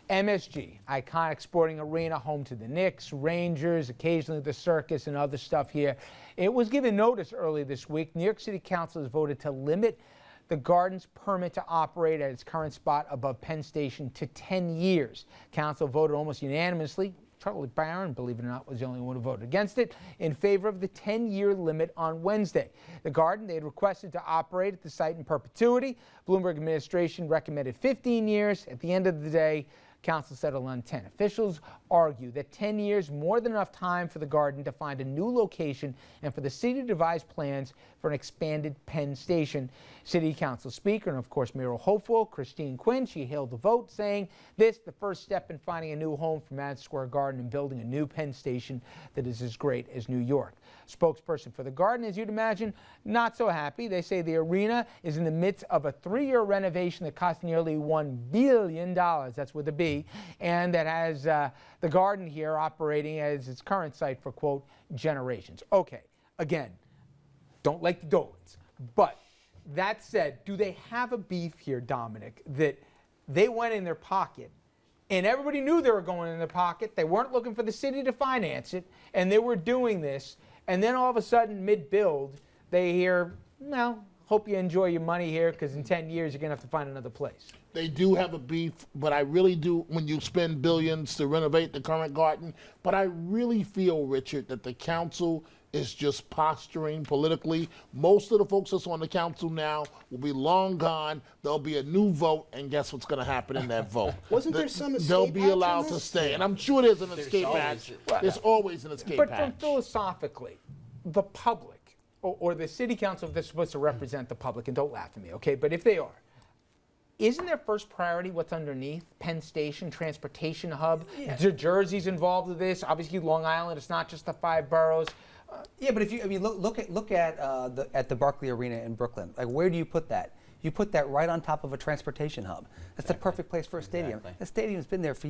MSG, iconic sporting arena, home to the Knicks, Rangers, occasionally the circus and other stuff here. It was given notice early this week. New York City Council has voted to limit the Garden's permit to operate at its current spot above Penn Station to 10 years. Council voted almost unanimously. Charlie Barron, believe it or not, was the only one who voted against it, in favor of the 10-year limit on Wednesday. The Garden, they had requested to operate at the site in perpetuity. Bloomberg administration recommended 15 years. At the end of the day, Council settled on 10. Officials argue that 10 years more than enough time for the Garden to find a new location and for the city to devise plans for an expanded Penn Station. City Council Speaker and, of course, mayoral hopeful Christine Quinn, she hailed the vote, saying this, the first step in finding a new home for Madison Square Garden and building a new Penn Station that is as great as New York. Spokesperson for the Garden, as you'd imagine, not so happy. They say the arena is in the midst of a 3-year renovation that cost nearly $1 billion. That's with a B. And that has the Garden here operating as its current site for, quote, generations. Okay, again, don't like the Dolans. But that said, do they have a beef here, Dominic, that they went in their pocket and everybody knew they were going in their pocket? They weren't looking for the city to finance it, and they were doing this. And then all of a sudden, mid-build, they hear, well, hope you enjoy your money here because in 10 years you're going to have to find another place. They do have a beef, but I really do, when you spend billions to renovate the current Garden, but I really feel, Richard, that the council is just posturing politically. Most of the folks that's on the council now will be long gone. There'll be a new vote, and guess what's going to happen in that vote? Wasn't there some escape They'll be hatch allowed in to this? stay, and I'm sure there's an escape hatch. There's always an escape But hatch. philosophically, the public or the city council, if they're supposed to represent the public, and don't laugh at me, okay, but if they are, isn't their first priority what's underneath? Penn Station, transportation hub, Jersey's involved with this. Obviously, Long Island, it's not just the 5 boroughs. Yeah, but if you, look at the Barclay Arena in Brooklyn. Like, where do you put that? You put that right on top of a transportation hub. That's the perfect place for a stadium. The stadium's been there for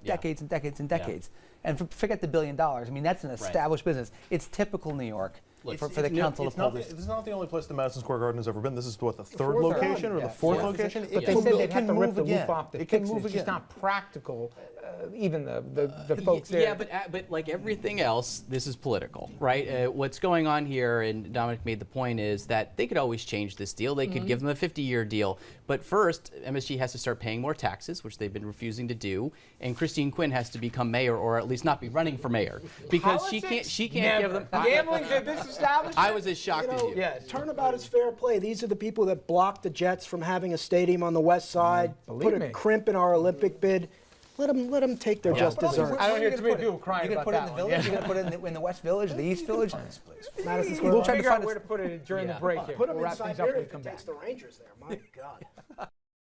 decades and decades and decades. And forget the $1 billion. I mean, that's an established business. It's typical New York for the council to pull this. This is not the only place the Madison Square Garden has ever been. This is what, the third location or the fourth location? But they said they'd have to rip the roof off to fix it. It's just not practical. Even the folks there. Yeah, but like everything else, this is political, right? What's going on here, and Dominic made the point, is that they could always change this deal. They could give them a 50-year deal. But first, MSG has to start paying more taxes, which they've been refusing to do. And Christine Quinn has to become mayor, or at least not be running for mayor, because she can't give them. Gambling at this establishment. I was as shocked as you. Yes. Turnabout is fair play. These are the people that blocked the Jets from having a stadium on the west side, put a crimp in our Olympic bid. Let them take their just desserts. I don't hear too many people crying about that. You're going to put it in the village? You're going to put it in the West Village, the East Village? Madison Square We'll figure out where to put it during the break here. Put them We'll in wrap things up Siberia when we if come it back. takes the Rangers there. My God.